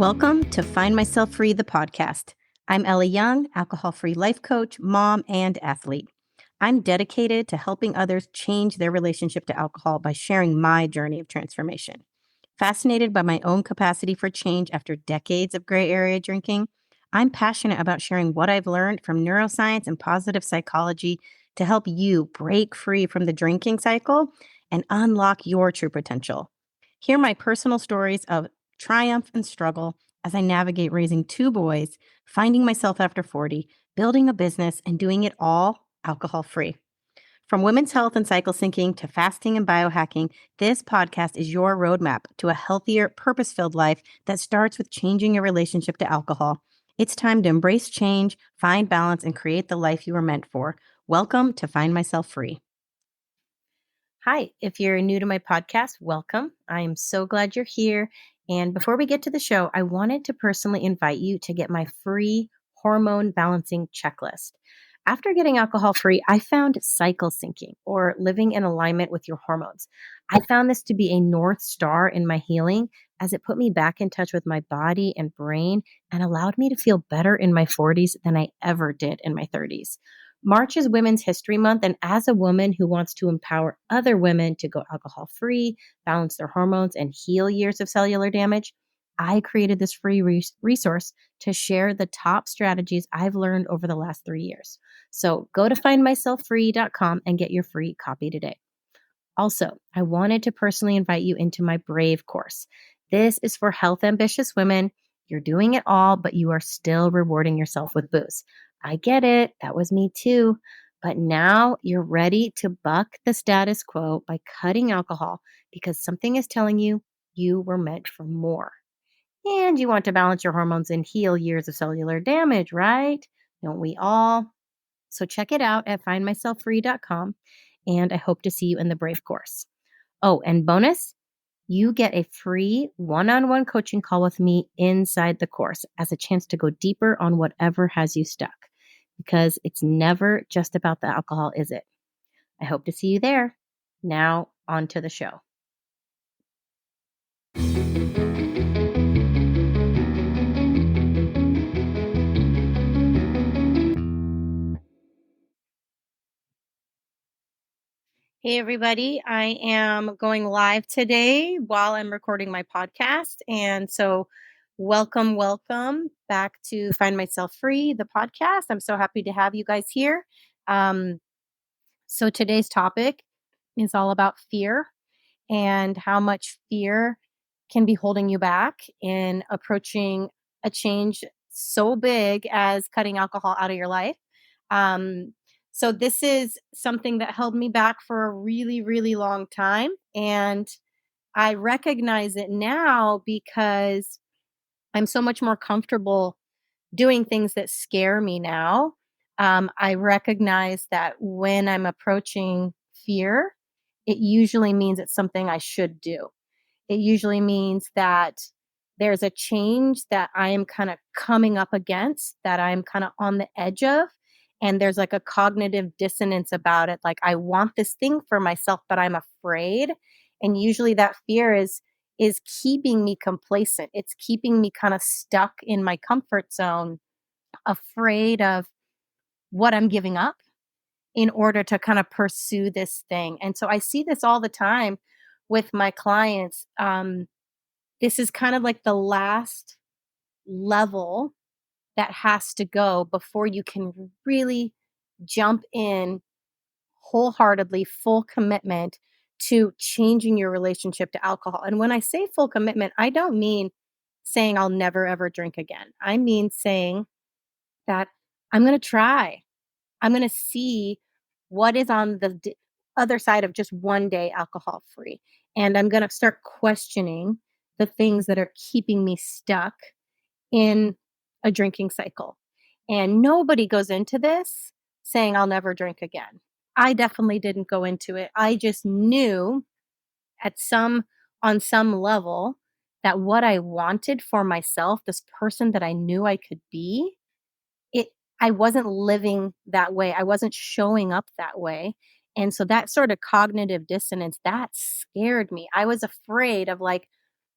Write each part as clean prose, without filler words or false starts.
Welcome to Find Myself Free, the podcast. I'm Ellie Young, alcohol-free life coach, mom, and athlete. I'm dedicated to helping others change their relationship to alcohol by sharing my journey of transformation. Fascinated by my own capacity for change after decades of gray area drinking, I'm passionate about sharing what I've learned from neuroscience and positive psychology to help you break free from the drinking cycle and unlock your true potential. Hear my personal stories of triumph and struggle as I navigate raising two boys, finding myself after 40, building a business, and doing it all alcohol free. From women's health and cycle syncing to fasting and biohacking, this podcast is your roadmap to a healthier, purpose filled life that starts with changing your relationship to alcohol. It's time to embrace change, find balance, and create the life you were meant for. Welcome to Find Myself Free. Hi, if you're new to my podcast, welcome. I am so glad you're here. And before we get to the show, I wanted to personally invite you to get my free hormone balancing checklist. After getting alcohol free, I found cycle syncing or living in alignment with your hormones. I found this to be a North Star in my healing as it put me back in touch with my body and brain and allowed me to feel better in my 40s than I ever did in my 30s. March is Women's History Month, and as a woman who wants to empower other women to go alcohol free, balance their hormones, and heal years of cellular damage, I created this free resource to share the top strategies I've learned over the last 3 years. So go to findmyselffree.com and get your free copy today. Also, I wanted to personally invite you into my Brave course. This is for health ambitious women. You're doing it all, but you are still rewarding yourself with booze. I get it. That was me too. But now you're ready to buck the status quo by cutting alcohol because something is telling you you were meant for more. And you want to balance your hormones and heal years of cellular damage, right? Don't we all? So check it out at findmyselffree.com. And I hope to see you in the Brave course. Oh, and bonus, you get a free one-on-one coaching call with me inside the course as a chance to go deeper on whatever has you stuck. Because it's never just about the alcohol, is it? I hope to see you there. Now, on to the show. Hey, everybody. I am going live today while I'm recording my podcast. And so, welcome back to Find Myself Free, the podcast. I'm so happy to have you guys here. So, today's topic is all about fear and how much fear can be holding you back in approaching a change so big as cutting alcohol out of your life. So this is something that held me back for a really, really long time. And I recognize it now because I'm so much more comfortable doing things that scare me now. I recognize that when I'm approaching fear, it usually means it's something I should do. It usually means that there's a change that I am kind of coming up against, that I'm kind of on the edge of. And there's like a cognitive dissonance about it. Like I want this thing for myself, but I'm afraid. And usually that fear is keeping me complacent. It's keeping me kind of stuck in my comfort zone, afraid of what I'm giving up in order to kind of pursue this thing. And so I see this all the time with my clients. This is kind of like the last level that has to go before you can really jump in wholeheartedly, full commitment to changing your relationship to alcohol. And when I say full commitment, I don't mean saying I'll never ever drink again. I mean saying that I'm going to try. I'm going to see what is on the other side of just one day alcohol free. And I'm going to start questioning the things that are keeping me stuck in a drinking cycle. And nobody goes into this saying, I'll never drink again. I definitely didn't go into it. I just knew on some level that what I wanted for myself, this person that I knew I could be, I wasn't living that way. I wasn't showing up that way. And so that sort of cognitive dissonance, that scared me. I was afraid of like,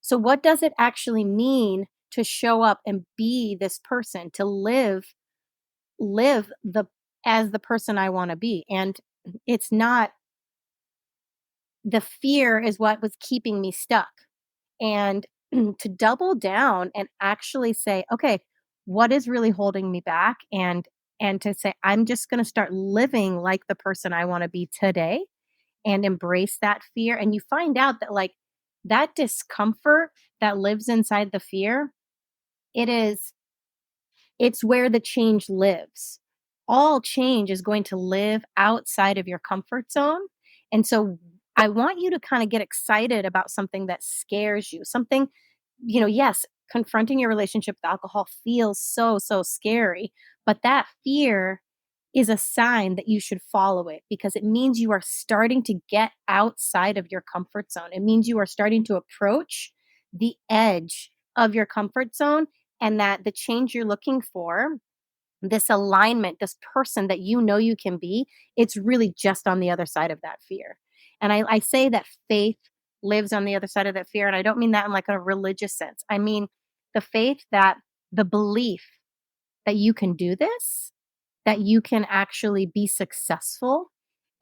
so what does it actually mean to show up and be this person, to live the as the person I want to be. And it's not the fear is what was keeping me stuck. And to double down and actually say, okay, what is really holding me back? And to say, I'm just going to start living like the person I want to be today and embrace that fear. And you find out that like that discomfort that lives inside the fear, it is it's where the change lives. All change is going to live outside of your comfort zone. And so I want you to kind of get excited about something that scares you. Something, yes, confronting your relationship with alcohol feels so, so scary, but that fear is a sign that you should follow it because it means you are starting to get outside of your comfort zone. It means you are starting to approach the edge of your comfort zone and that the change you're looking for, this alignment, this person that you know you can be, it's really just on the other side of that fear. And I say that faith lives on the other side of that fear. And I don't mean that in like a religious sense. I mean the faith that the belief that you can do this, that you can actually be successful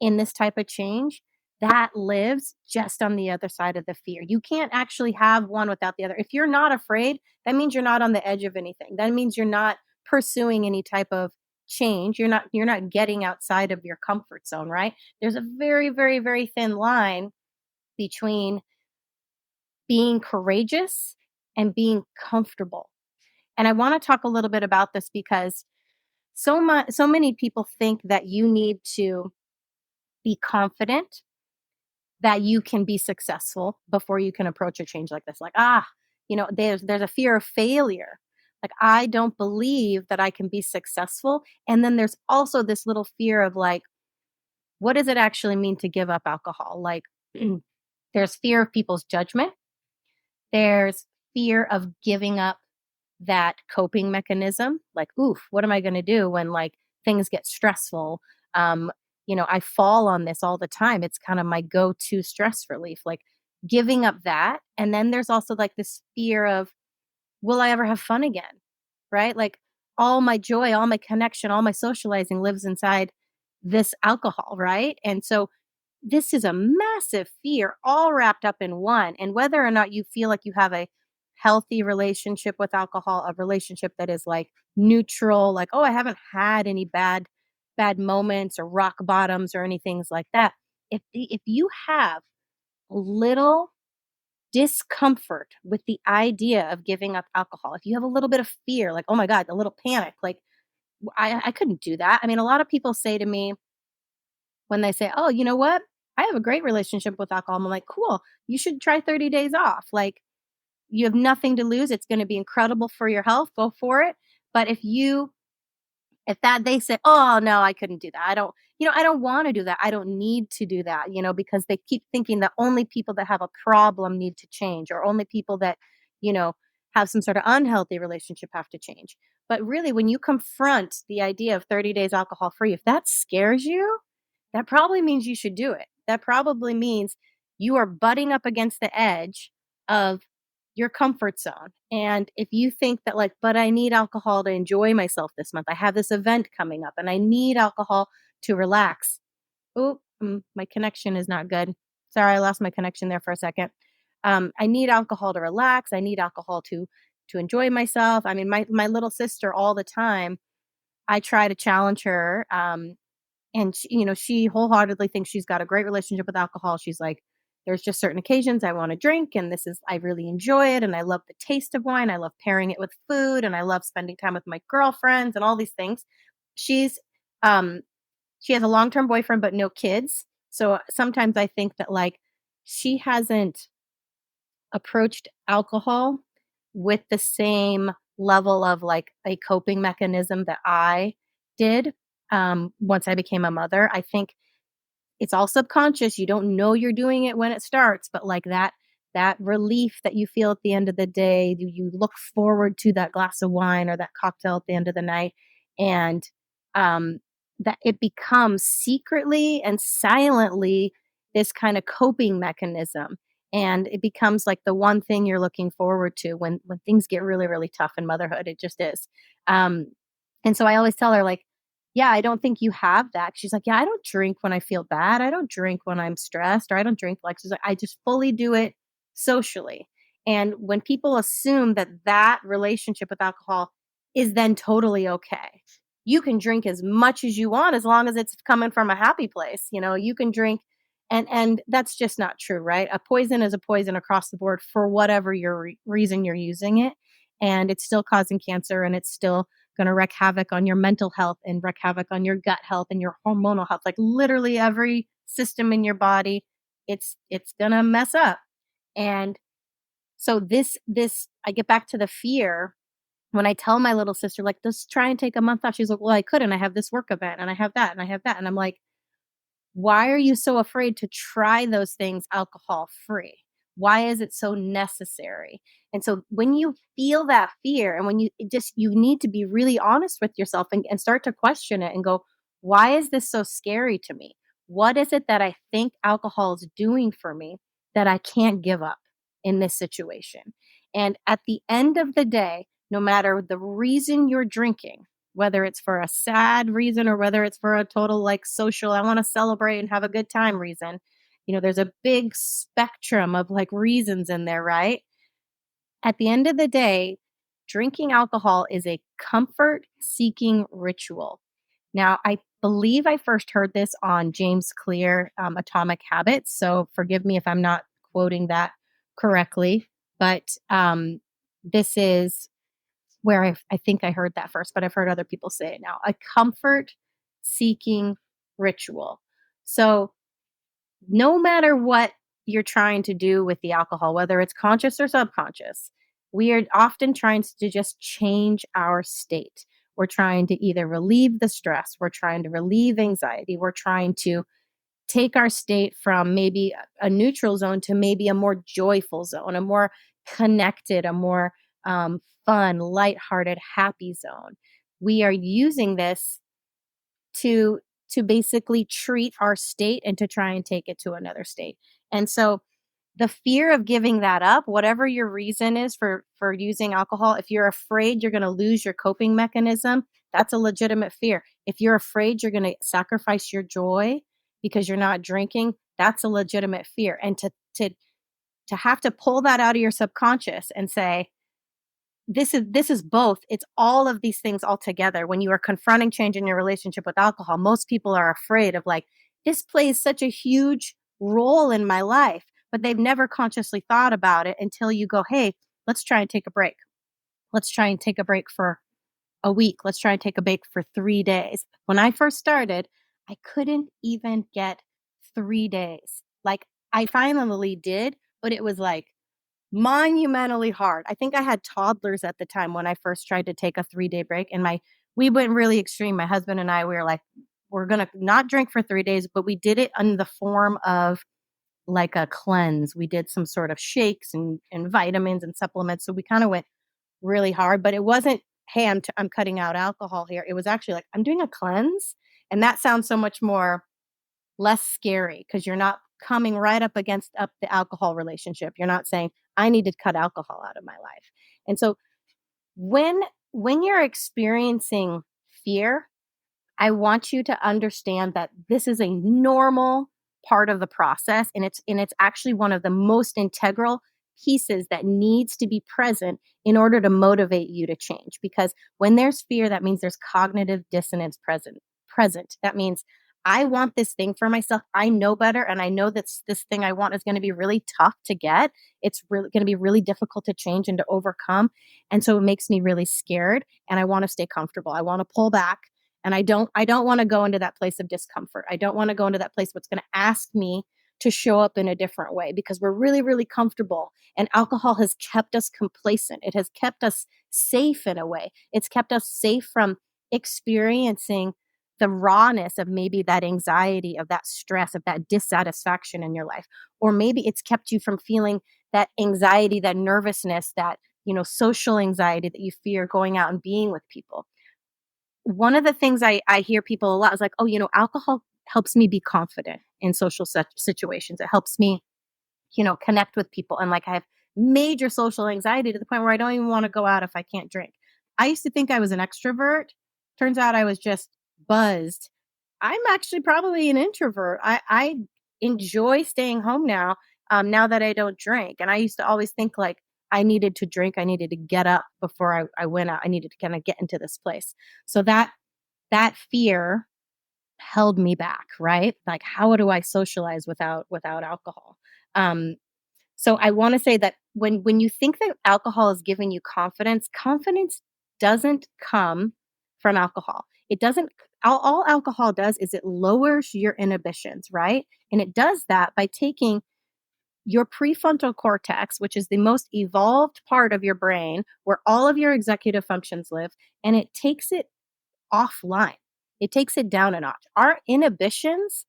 in this type of change, that lives just on the other side of the fear. You can't actually have one without the other. If you're not afraid, that means you're not on the edge of anything. That means you're not pursuing any type of change. You're not getting outside of your comfort zone, right? There's a very, very, very thin line between being courageous and being comfortable. And I want to talk a little bit about this because so many people think that you need to be confident that you can be successful before you can approach a change like this. Like, there's a fear of failure. Like, I don't believe that I can be successful. And then there's also this little fear of like, what does it actually mean to give up alcohol? Like, there's fear of people's judgment. There's fear of giving up that coping mechanism. Like, oof, what am I going to do when like things get stressful? Um, I fall on this all the time. It's kind of my go-to stress relief, like giving up that. And then there's also like this fear of, will I ever have fun again? Right? Like all my joy, all my connection, all my socializing lives inside this alcohol, right? And so this is a massive fear all wrapped up in one. And whether or not you feel like you have a healthy relationship with alcohol, a relationship that is like neutral, like, oh, I haven't had any bad moments or rock bottoms or anything like that. If you have a little discomfort with the idea of giving up alcohol, if you have a little bit of fear, like, oh my God, a little panic, like I couldn't do that. I mean, a lot of people say to me, when they say, "Oh, you know what? I have a great relationship with alcohol." I'm like, "Cool. You should try 30 days off. Like, you have nothing to lose. It's going to be incredible for your health. Go for it." But if that they say, "Oh, no, I couldn't do that. I don't want to do that. I don't need to do that," because they keep thinking that only people that have a problem need to change or only people that, you know, have some sort of unhealthy relationship have to change. But really, when you confront the idea of 30 days alcohol free, if that scares you, that probably means you should do it. That probably means you are butting up against the edge of your comfort zone. And if you think that, like, but I need alcohol to enjoy myself this month, I have this event coming up and I need alcohol to relax. Oh, my connection is not good. Sorry, I lost my connection there for a second. I need alcohol to relax. I need alcohol to enjoy myself. I mean, my little sister all the time, I try to challenge her. And she wholeheartedly thinks she's got a great relationship with alcohol. She's like, there's just certain occasions I want to drink, and I really enjoy it, and I love the taste of wine. I love pairing it with food, and I love spending time with my girlfriends and all these things. She's um she has a long-term boyfriend but no kids. So sometimes I think that like she hasn't approached alcohol with the same level of like a coping mechanism that I did once I became a mother. I think it's all subconscious. You don't know you're doing it when it starts, but like that relief that you feel at the end of the day, you look forward to that glass of wine or that cocktail at the end of the night, and um, that it becomes secretly and silently this kind of coping mechanism. And it becomes like the one thing you're looking forward to when things get really, really tough in motherhood. It just is. Um, and so I always tell her, like, yeah, I don't think you have that. She's like, yeah, I don't drink when I feel bad. I don't drink when I'm stressed, or I don't drink like, she's like, I just fully do it socially. And when people assume that that relationship with alcohol is then totally okay, you can drink as much as you want as long as it's coming from a happy place. You can drink, and that's just not true, right? A poison is a poison across the board for whatever your reason you're using it, and it's still causing cancer, and it's still going to wreak havoc on your mental health and wreak havoc on your gut health and your hormonal health. Like literally every system in your body, it's going to mess up. And so this I get back to the fear when I tell my little sister, like, let's try and take a month off. She's like, well, I couldn't. I have this work event and I have that and I have that. And I'm like, why are you so afraid to try those things alcohol free? Why is it so necessary? And so when you feel that fear, and when you need to be really honest with yourself, and start to question it and go, why is this so scary to me? What is it that I think alcohol is doing for me that I can't give up in this situation? And at the end of the day, no matter the reason you're drinking, whether it's for a sad reason or whether it's for a total like social, I want to celebrate and have a good time reason. There's a big spectrum of like reasons in there, right? At the end of the day, drinking alcohol is a comfort seeking ritual. Now, I believe I first heard this on James Clear, Atomic Habits. So forgive me if I'm not quoting that correctly, but this is where I think I heard that first, but I've heard other people say it now. A comfort seeking ritual. So, no matter what you're trying to do with the alcohol, whether it's conscious or subconscious, we are often trying to just change our state. We're trying to either relieve the stress, we're trying to relieve anxiety, we're trying to take our state from maybe a neutral zone to maybe a more joyful zone, a more connected, a more fun, lighthearted, happy zone. We are using this to basically treat our state and to try and take it to another state. And so the fear of giving that up, whatever your reason is for using alcohol, if you're afraid you're going to lose your coping mechanism, that's a legitimate fear. If you're afraid you're going to sacrifice your joy because you're not drinking, that's a legitimate fear. And to have to pull that out of your subconscious and say, this is both. It's all of these things all together. When you are confronting change in your relationship with alcohol, most people are afraid of like, this plays such a huge role in my life, but they've never consciously thought about it until you go, hey, let's try and take a break. Let's try and take a break for a week. Let's try and take a break for 3 days. When I first started, I couldn't even get 3 days. Like I finally did, but it was like monumentally hard. I think I had toddlers at the time when I first tried to take a 3-day break, and we went really extreme. My husband and I, we were like, we're gonna not drink for 3 days, but we did it in the form of like a cleanse. We did some sort of shakes and vitamins and supplements. So we kind of went really hard, but it wasn't, hey, I'm cutting out alcohol here. It was actually like, I'm doing a cleanse. And that sounds so much more less scary because you're not coming right up the alcohol relationship. You're not saying, I need to cut alcohol out of my life. And so when you're experiencing fear, I want you to understand that this is a normal part of the process, and it's actually one of the most integral pieces that needs to be present in order to motivate you to change. Because when there's fear, that means there's cognitive dissonance present. That means I want this thing for myself. I know better, and I know that this thing I want is going to be really tough to get. It's really going to be really difficult to change and to overcome. And so it makes me really scared, and I want to stay comfortable. I want to pull back, and I don't want to go into that place of discomfort. I don't want to go into that place what's going to ask me to show up in a different way because we're really, really comfortable. And alcohol has kept us complacent. It has kept us safe in a way. It's kept us safe from experiencing the rawness of maybe that anxiety, of that stress, of that dissatisfaction in your life. Or maybe it's kept you from feeling that anxiety, that nervousness, that, social anxiety that you fear going out and being with people. One of the things I hear people a lot is like, oh, alcohol helps me be confident in social situations. It helps me connect with people. And like I have major social anxiety to the point where I don't even want to go out if I can't drink. I used to think I was an extrovert. Turns out I was just buzzed. I'm actually probably an introvert. I enjoy staying home now, now that I don't drink. And I used to always think like I needed to drink. I needed to get up before I went out. I needed to kind of get into this place. So that fear held me back, right? Like, how do I socialize without alcohol? Um, so I want to say that when you think that alcohol is giving you confidence, confidence doesn't come from alcohol. It doesn't. All alcohol does is it lowers your inhibitions, right? And it does that by taking your prefrontal cortex, which is the most evolved part of your brain, where all of your executive functions live, and it takes it offline. It takes it down a notch. Our inhibitions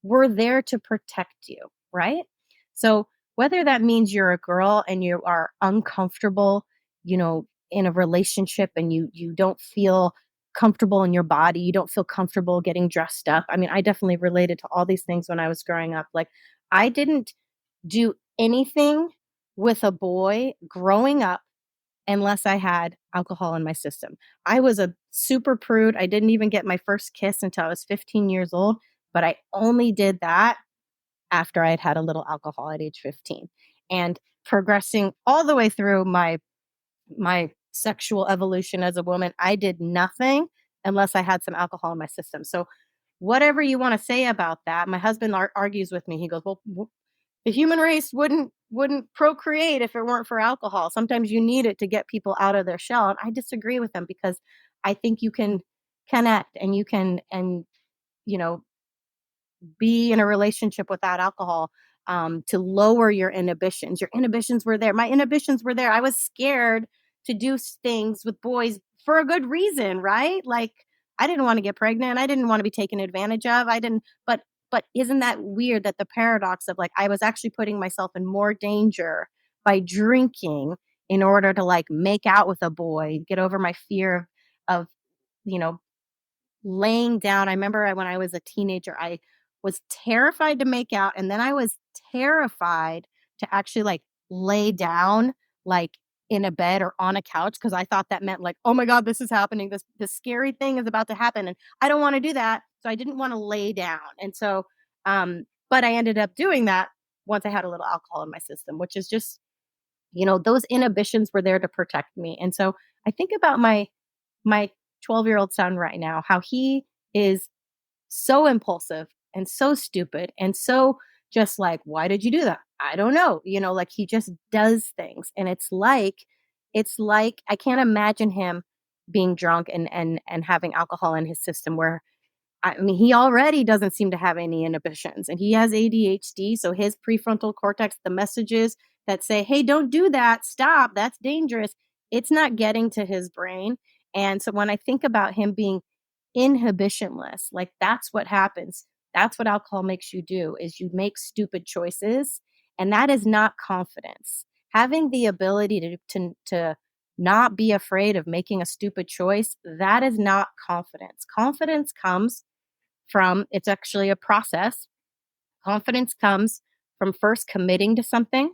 were there to protect you, right? So whether that means you're a girl and you are uncomfortable, in a relationship and you don't feel comfortable in your body, you don't feel comfortable getting dressed up. I mean, I definitely related to all these things when I was growing up. Like I didn't do anything with a boy growing up unless I had alcohol in my system. I was a super prude. I didn't even get my first kiss until I was 15 years old, but I only did that after I had had a little alcohol at age 15. And progressing all the way through my sexual evolution as a woman, I did nothing unless I had some alcohol in my system. So whatever you want to say about that, my husband argues with me. He goes, "Well, the human race wouldn't procreate if it weren't for alcohol. Sometimes you need it to get people out of their shell." And I disagree with him because I think you can connect and you can you know be in a relationship without alcohol, to lower your inhibitions. Your inhibitions were there. My inhibitions were there. I was scared to do things with boys for a good reason, right? Like I didn't want to get pregnant. I didn't want to be taken advantage of. I didn't. But isn't that weird that the paradox of like I was actually putting myself in more danger by drinking in order to like make out with a boy, get over my fear of you know laying down. I remember when I was a teenager, I was terrified to make out, and then I was terrified to actually like lay down like in a bed or on a couch because I thought that meant like, oh my God, this is happening. This scary thing is about to happen, and I don't want to do that. So I didn't want to lay down, and so but I ended up doing that once I had a little alcohol in my system, which is just those inhibitions were there to protect me, and so I think about my 12-year-old son right now, how he is so impulsive and so stupid and so just like, why did you do that? I don't know. Like he just does things. And it's like I can't imagine him being drunk and having alcohol in his system where I mean, he already doesn't seem to have any inhibitions and he has ADHD. So his prefrontal cortex, the messages that say, hey, don't do that, stop, that's dangerous, it's not getting to his brain. And so when I think about him being inhibitionless, like that's what happens. That's what alcohol makes you do is you make stupid choices. And that is not confidence. Having the ability to not be afraid of making a stupid choice, that is not confidence. Confidence comes from it's actually a process. Confidence comes from first committing to something,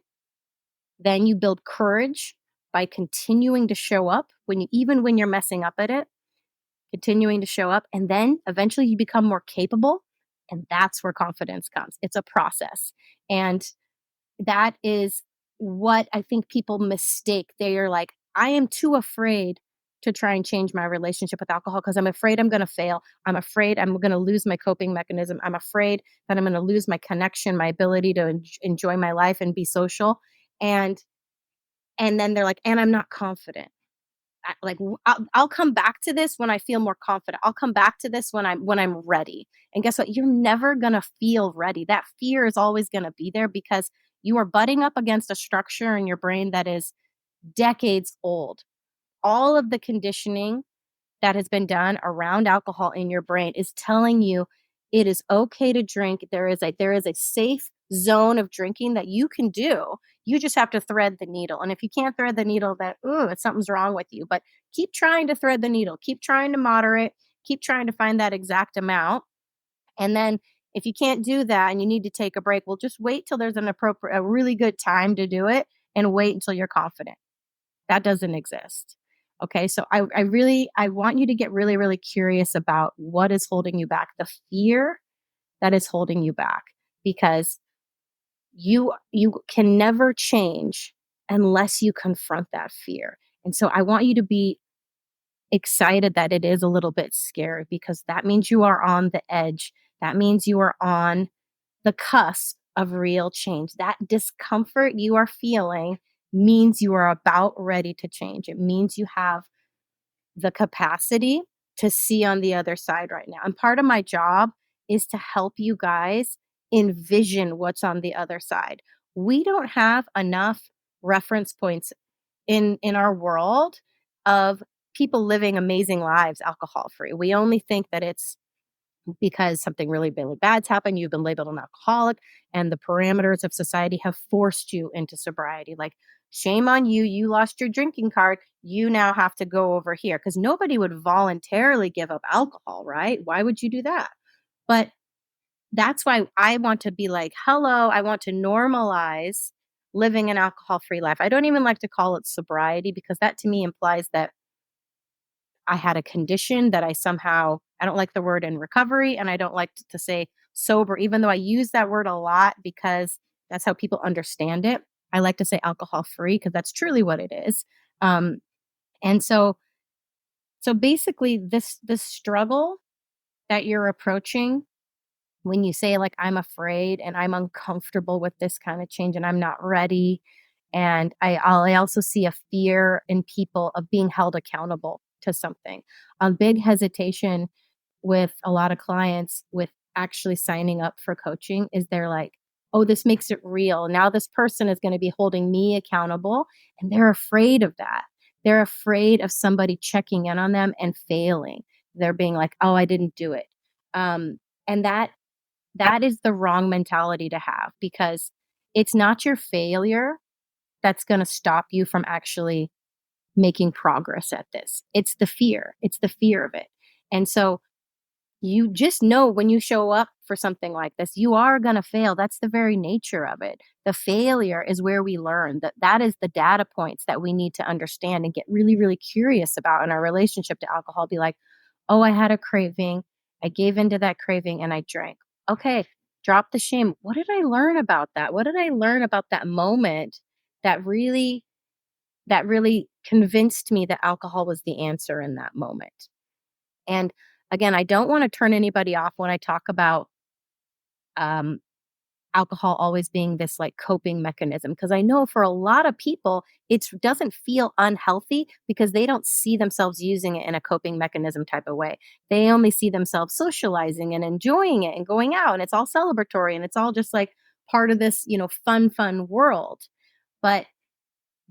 then you build courage by continuing to show up even when you're messing up at it, continuing to show up, and then eventually you become more capable, and that's where confidence comes. It's a process. And that is what I think people mistake. They are like, I am too afraid to try and change my relationship with alcohol because I'm afraid I'm going to fail. I'm afraid I'm going to lose my coping mechanism. I'm afraid that I'm going to lose my connection, my ability to enjoy my life and be social. And then they're like, and I'm not confident. I'll come back to this when I feel more confident. I'll come back to this when I'm ready. And guess what? You're never going to feel ready. That fear is always going to be there because you are butting up against a structure in your brain that is decades old. All of the conditioning that has been done around alcohol in your brain is telling you it is okay to drink. There is a safe zone of drinking that you can do. You just have to thread the needle. And if you can't thread the needle, then something's wrong with you. But keep trying to thread the needle. Keep trying to moderate. Keep trying to find that exact amount. And then If you can't do that and you need to take a break, well, just wait till there's a really good time to do it and wait until you're confident. That doesn't exist. Okay. So I want you to get really, really curious about what is holding you back, the fear that is holding you back, because you can never change unless you confront that fear. And so I want you to be excited that it is a little bit scary, because that means you are on the edge. That means you are on the cusp of real change. That discomfort you are feeling means you are about ready to change. It means you have the capacity to see on the other side right now. And part of my job is to help you guys envision what's on the other side. We don't have enough reference points in our world of people living amazing lives alcohol free. We only think that it's because something really, really bad's happened. You've been labeled an alcoholic, and the parameters of society have forced you into sobriety. Like, shame on you. You lost your drinking card. You now have to go over here, because nobody would voluntarily give up alcohol, right? Why would you do that? But that's why I want to be like, hello, I want to normalize living an alcohol free life. I don't even like to call it sobriety, because that to me implies that I had a condition that I don't like the word in recovery, and I don't like to say sober, even though I use that word a lot because that's how people understand it. I like to say alcohol free because that's truly what it is. Um, and so basically this struggle that you're approaching when you say, like, I'm afraid and I'm uncomfortable with this kind of change and I'm not ready. And I also see a fear in people of being held accountable to something. A big hesitation with a lot of clients with actually signing up for coaching is they're like, oh, this makes it real. Now this person is going to be holding me accountable. And they're afraid of that. They're afraid of somebody checking in on them and failing. They're being like, oh, I didn't do it. And that is the wrong mentality to have, because it's not your failure that's going to stop you from actually making progress at this. It's the fear. It's the fear of it. And so you just know when you show up for something like this, you are going to fail. That's the very nature of it. The failure is where we learn. That is the data points that we need to understand and get really, really curious about in our relationship to alcohol. Be like, oh, I had a craving. I gave into that craving and I drank. Okay, drop the shame. What did I learn about that? What did I learn about that moment that really convinced me that alcohol was the answer in that moment? And again, I don't want to turn anybody off when I talk about um, alcohol always being this like coping mechanism, because I know for a lot of people, it doesn't feel unhealthy because they don't see themselves using it in a coping mechanism type of way. They only see themselves socializing and enjoying it and going out, and it's all celebratory and it's all just like part of this, fun world. But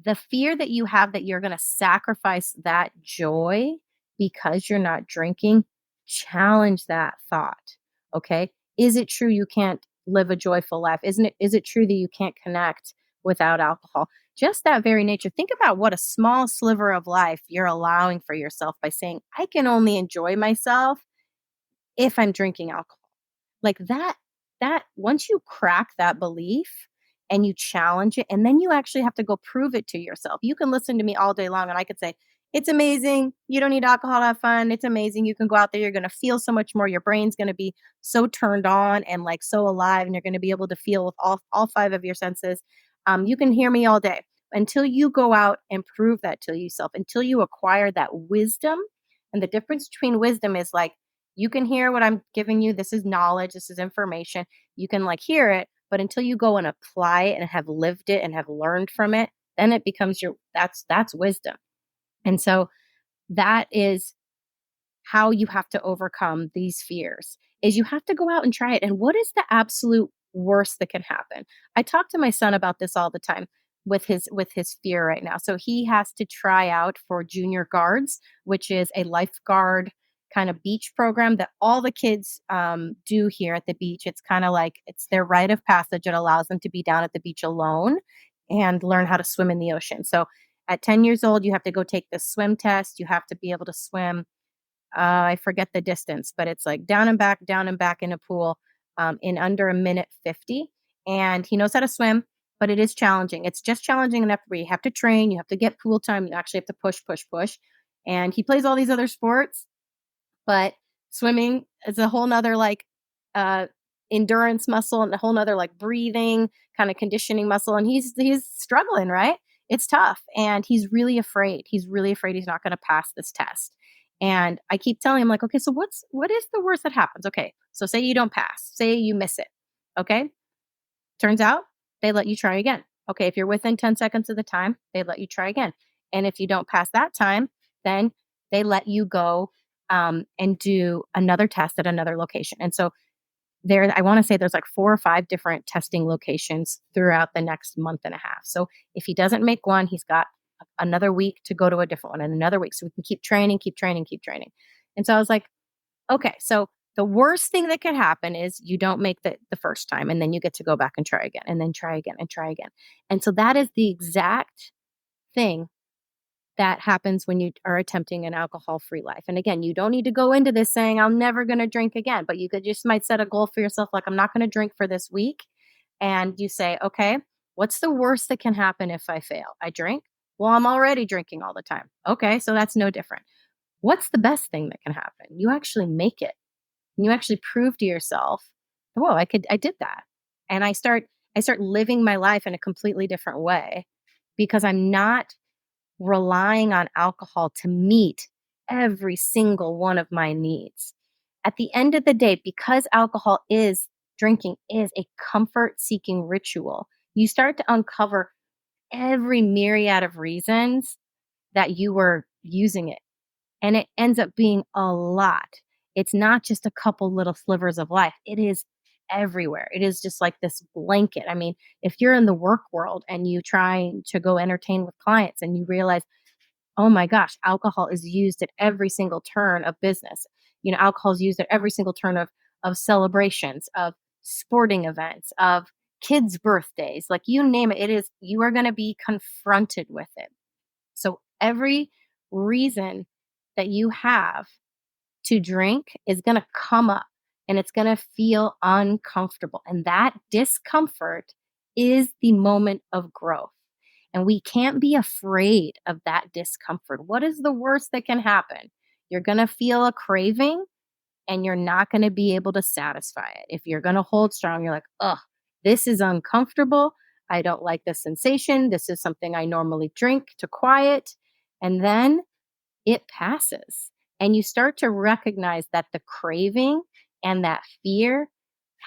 the fear that you have that you're going to sacrifice that joy because you're not drinking, challenge that thought. Okay. Is it true you can't live a joyful life? Is it true that you can't connect without alcohol? Just that very nature. Think about what a small sliver of life you're allowing for yourself by saying, I can only enjoy myself if I'm drinking alcohol. Like that once you crack that belief and you challenge it, and then you actually have to go prove it to yourself. You can listen to me all day long and I could say, it's amazing. You don't need alcohol to have fun. It's amazing. You can go out there. You're going to feel so much more. Your brain's going to be so turned on and like so alive, and you're going to be able to feel with all five of your senses. You can hear me all day until you go out and prove that to yourself, until you acquire that wisdom. And the difference between wisdom is like, you can hear what I'm giving you. This is knowledge. This is information. You can like hear it, but until you go and apply it and have lived it and have learned from it, then it becomes that's wisdom. And so that is how you have to overcome these fears, is you have to go out and try it. And what is the absolute worst that can happen? I talk to my son about this all the time with his fear right now. So he has to try out for junior guards, which is a lifeguard kind of beach program that all the kids do here at the beach. It's kind of like it's their rite of passage. It allows them to be down at the beach alone and learn how to swim in the ocean. So at 10 years old, you have to go take the swim test. You have to be able to swim. I forget the distance, but it's like down and back in a pool. in under a minute 50. And he knows how to swim, but it is challenging. It's just challenging enough where you have to train, you have to get pool time, you actually have to push, push, push. And he plays all these other sports, but swimming is a whole nother uh endurance muscle and a whole nother breathing kind of conditioning muscle. And he's struggling, right? It's tough. And he's really afraid. He's really afraid he's not going to pass this test. And I keep telling him, okay, so what is the worst that happens? Okay, so say you don't pass, say you miss it. Okay. Turns out they let you try again. Okay, if you're within 10 seconds of the time, they let you try again. And if you don't pass that time, then they let you go and do another test at another location. And so I want to say there's 4 or 5 different testing locations throughout the next month and a half. So if he doesn't make one, he's got another week to go to a different one and another week. So we can keep training, keep training, keep training. And so I was like, okay, so the worst thing that could happen is you don't make the first time, and then you get to go back and try again, and then try again and try again. And so that is the exact thing that happens when you are attempting an alcohol-free life. And again, you don't need to go into this saying, I'm never going to drink again, but you could just might set a goal for yourself, like, I'm not going to drink for this week. And you say, okay, what's the worst that can happen if I fail? I drink? Well, I'm already drinking all the time. Okay, so that's no different. What's the best thing that can happen? You actually make it. And you actually prove to yourself, whoa, I did that. And I start living my life in a completely different way because I'm not relying on alcohol to meet every single one of my needs. At the end of the day, because drinking is a comfort seeking ritual, you start to uncover every myriad of reasons that you were using it. And it ends up being a lot. It's not just a couple little slivers of life. It is everywhere. It is just like this blanket. I mean, if you're in the work world and you try to go entertain with clients and you realize, oh my gosh, alcohol is used at every single turn of business. Alcohol is used at every single turn of celebrations, of sporting events, of kids' birthdays, like you name it. You are going to be confronted with it. So every reason that you have to drink is going to come up and it's going to feel uncomfortable. And that discomfort is the moment of growth. And we can't be afraid of that discomfort. What is the worst that can happen? You're going to feel a craving and you're not going to be able to satisfy it. If you're going to hold strong, you're like, ugh, this is uncomfortable. I don't like the sensation. This is something I normally drink to quiet. And then it passes. And you start to recognize that the craving and that fear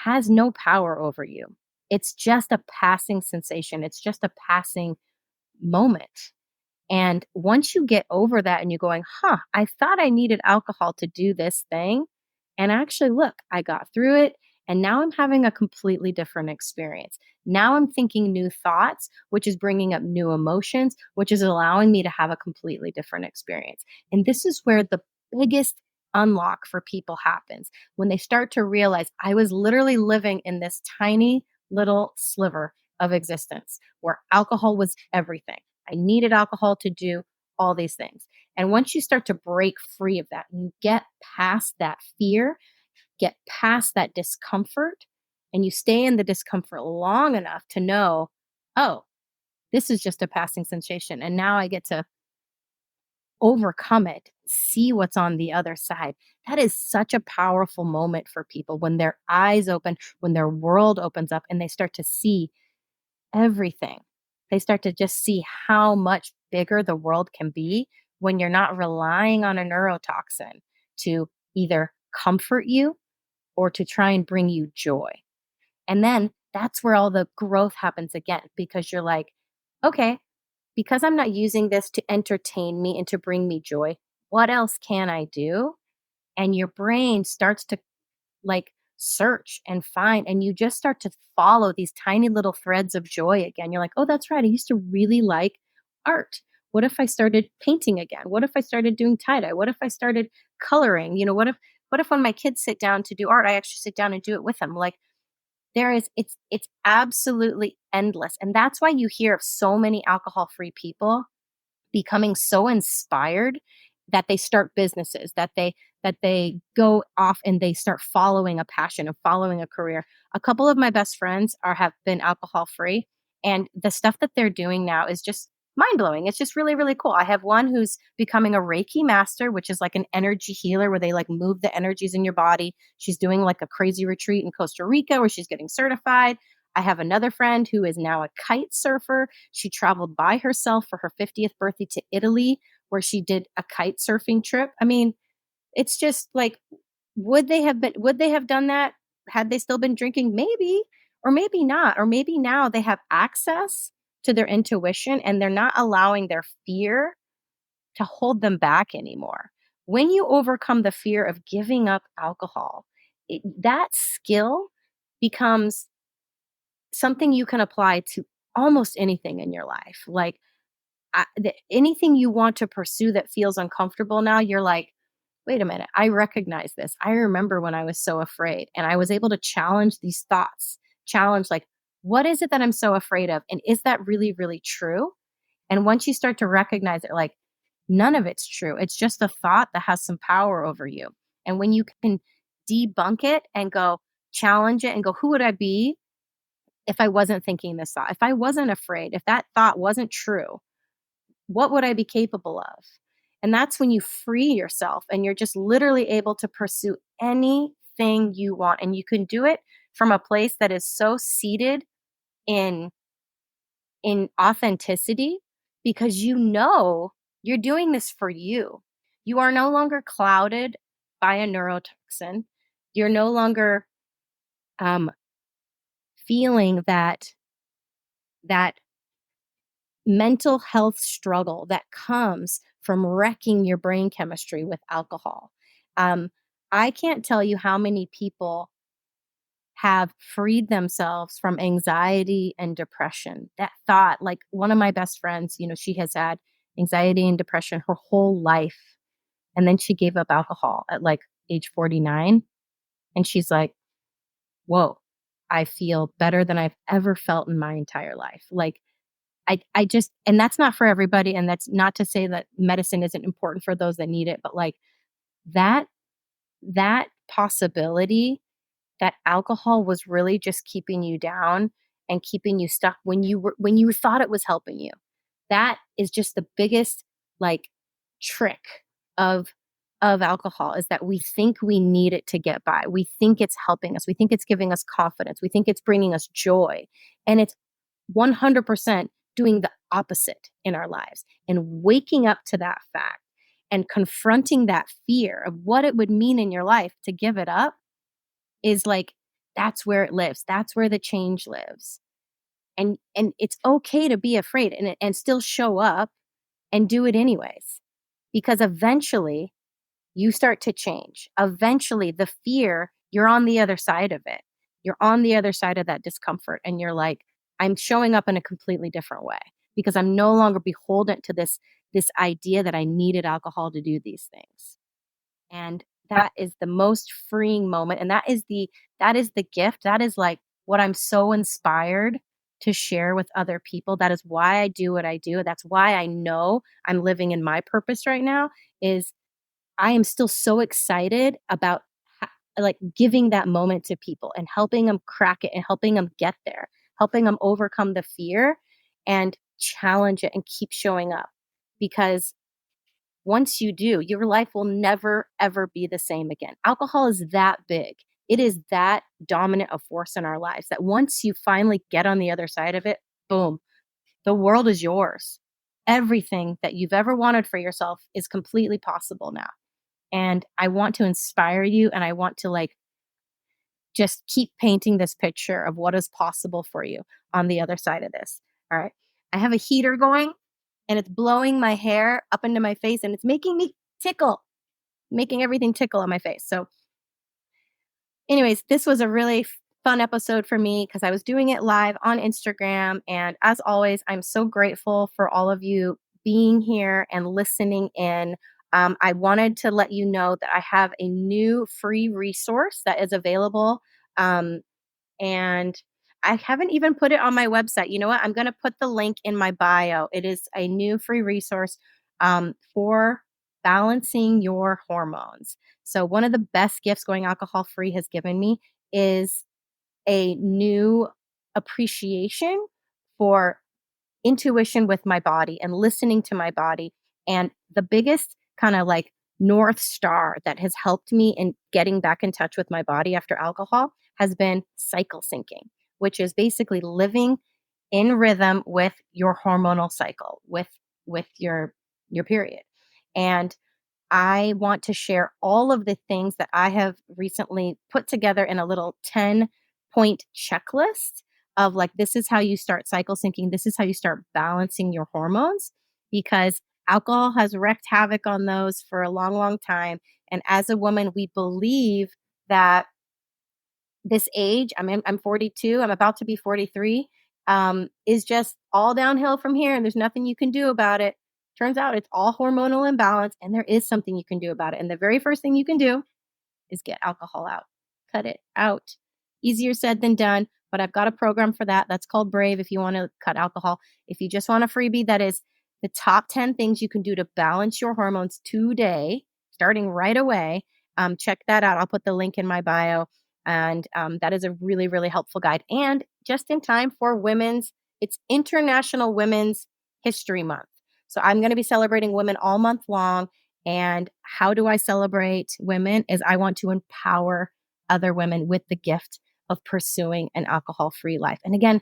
has no power over you. It's just a passing sensation. It's just a passing moment. And once you get over that and you're going, I thought I needed alcohol to do this thing. And actually, look, I got through it. And now I'm having a completely different experience. Now I'm thinking new thoughts, which is bringing up new emotions, which is allowing me to have a completely different experience. And this is where the biggest unlock for people happens when they start to realize I was literally living in this tiny little sliver of existence where alcohol was everything. I needed alcohol to do all these things. And once you start to break free of that and you get past that fear, get past that discomfort, and you stay in the discomfort long enough to know, oh, this is just a passing sensation. And now I get to overcome it, see what's on the other side. That is such a powerful moment for people when their eyes open, when their world opens up and they start to see everything. They start to just see how much bigger the world can be when you're not relying on a neurotoxin to either comfort you or to try and bring you joy. And then that's where all the growth happens again, because you're like, okay, because I'm not using this to entertain me and to bring me joy, what else can I do? And your brain starts to search and find, and you just start to follow these tiny little threads of joy again. You're like, oh, that's right. I used to really like art. What if I started painting again? What if I started doing tie-dye? What if I started coloring? What if when my kids sit down to do art, I actually sit down and do it with them? It's absolutely endless. And that's why you hear of so many alcohol-free people becoming so inspired that they start businesses, that that they go off and they start following a passion and following a career. A couple of my best friends have been alcohol free, and the stuff that they're doing now is just mind blowing. It's just really, really cool. I have one who's becoming a Reiki master, which is like an energy healer where they like move the energies in your body. She's doing like a crazy retreat in Costa Rica where she's getting certified. I have another friend who is now a kite surfer. She traveled by herself for her 50th birthday to Italy, where she did a kite surfing trip. I mean, it's just like, would they have done that had they still been drinking? Maybe, or maybe not. Or maybe now they have access to their intuition and they're not allowing their fear to hold them back anymore. When you overcome the fear of giving up alcohol, that skill becomes something you can apply to almost anything in your life. Like anything you want to pursue that feels uncomfortable now, you're like, wait a minute, I recognize this. I remember when I was so afraid and I was able to challenge these thoughts, challenge like, what is it that I'm so afraid of? And is that really, really true? And once you start to recognize it, like, none of it's true. It's just a thought that has some power over you. And when you can debunk it and go challenge it and go, who would I be if I wasn't thinking this thought? If I wasn't afraid, if that thought wasn't true, what would I be capable of? And that's when you free yourself and you're just literally able to pursue anything you want. And you can do it from a place that is so seated in authenticity because you know you're doing this for you. You are no longer clouded by a neurotoxin. You're no longer um, feeling that mental health struggle that comes from wrecking your brain chemistry with alcohol. I can't tell you how many people have freed themselves from anxiety and depression. That thought, like one of my best friends, she has had anxiety and depression her whole life. And then she gave up alcohol at like age 49. And she's like, whoa, I feel better than I've ever felt in my entire life. Like, I just, and that's not for everybody. And that's not to say that medicine isn't important for those that need it, but like that, that possibility that alcohol was really just keeping you down and keeping you stuck when you thought it was helping you. That is just the biggest like trick of alcohol is that we think we need it to get by. We think it's helping us. We think it's giving us confidence. We think it's bringing us joy. And it's 100% doing the opposite in our lives. And waking up to that fact and confronting that fear of what it would mean in your life to give it up is like, that's where it lives. That's where the change lives. And it's okay to be afraid and still show up and do it anyways. Because eventually you start to change. Eventually the fear, you're on the other side of it. You're on the other side of that discomfort and you're like, I'm showing up in a completely different way because I'm no longer beholden to this idea that I needed alcohol to do these things. And that is the most freeing moment. And that is the gift. That is like what I'm so inspired to share with other people. That is why I do what I do. That's why I know I'm living in my purpose right now is I am still so excited about like giving that moment to people and helping them crack it and helping them get there, helping them overcome the fear and challenge it and keep showing up. Because once you do, your life will never, ever be the same again. Alcohol is that big. It is that dominant a force in our lives that once you finally get on the other side of it, boom, the world is yours. Everything that you've ever wanted for yourself is completely possible now. And I want to inspire you and I want to like just keep painting this picture of what is possible for you on the other side of this. All right. I have a heater going and it's blowing my hair up into my face and it's making me tickle, making everything tickle on my face. So, anyways, this was a really fun episode for me because I was doing it live on Instagram. And as always, I'm so grateful for all of you being here and listening in. I wanted to let you know that I have a new free resource that is available. And I haven't even put it on my website. You know what? I'm going to put the link in my bio. It is a new free resource for balancing your hormones. So, one of the best gifts going alcohol free has given me is a new appreciation for intuition with my body and listening to my body. And the biggest kind of like North Star that has helped me in getting back in touch with my body after alcohol has been cycle syncing, which is basically living in rhythm with your hormonal cycle, with your period. And I want to share all of the things that I have recently put together in a little 10-point checklist of like, this is how you start cycle syncing. This is how you start balancing your hormones because alcohol has wreaked havoc on those for a long, long time. And as a woman, we believe that this age, I'm 42, I'm about to be 43, is just all downhill from here and there's nothing you can do about it. Turns out it's all hormonal imbalance and there is something you can do about it. And the very first thing you can do is get alcohol out. Cut it out. Easier said than done, but I've got a program for that. That's called Brave if you want to cut alcohol. If you just want a freebie, that is the top 10 things you can do to balance your hormones today, starting right away. Check that out. I'll put the link in my bio. And that is a really, really helpful guide. And just in time for it's International Women's History Month. So I'm going to be celebrating women all month long. And how do I celebrate women is I want to empower other women with the gift of pursuing an alcohol-free life. And again,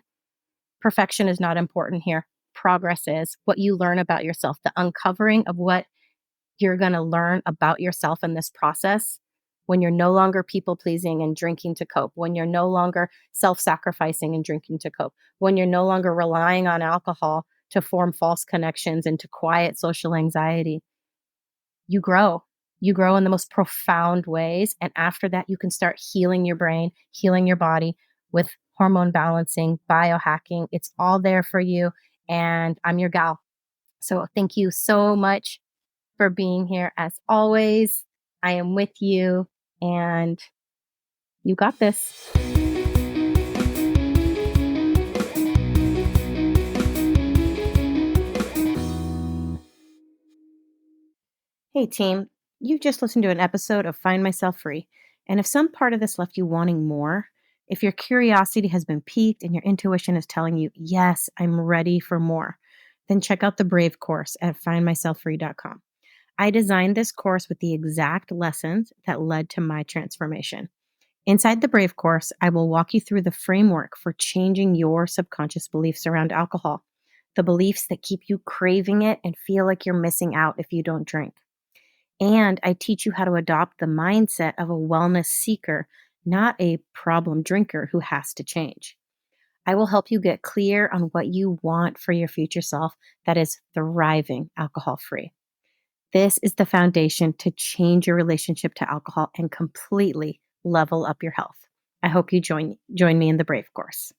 perfection is not important here. Progress is what you learn about yourself, the uncovering of what you're going to learn about yourself in this process when you're no longer people pleasing and drinking to cope, when you're no longer self-sacrificing and drinking to cope, when you're no longer relying on alcohol to form false connections and to quiet social anxiety. You grow. You grow in the most profound ways. And after that, you can start healing your brain, healing your body with hormone balancing, biohacking. It's all there for you. And I'm your gal. So thank you so much for being here. As always, I am with you and you got this. Hey, team, you've just listened to an episode of Find Myself Free. And if some part of this left you wanting more, if your curiosity has been piqued and your intuition is telling you, yes, I'm ready for more, then check out the Brave course at findmyselffree.com. I designed this course with the exact lessons that led to my transformation. Inside the Brave course, I will walk you through the framework for changing your subconscious beliefs around alcohol, the beliefs that keep you craving it and feel like you're missing out if you don't drink. And I teach you how to adopt the mindset of a wellness seeker, not a problem drinker who has to change. I will help you get clear on what you want for your future self that is thriving alcohol free. This is the foundation to change your relationship to alcohol and completely level up your health. I hope you join me in the Brave course.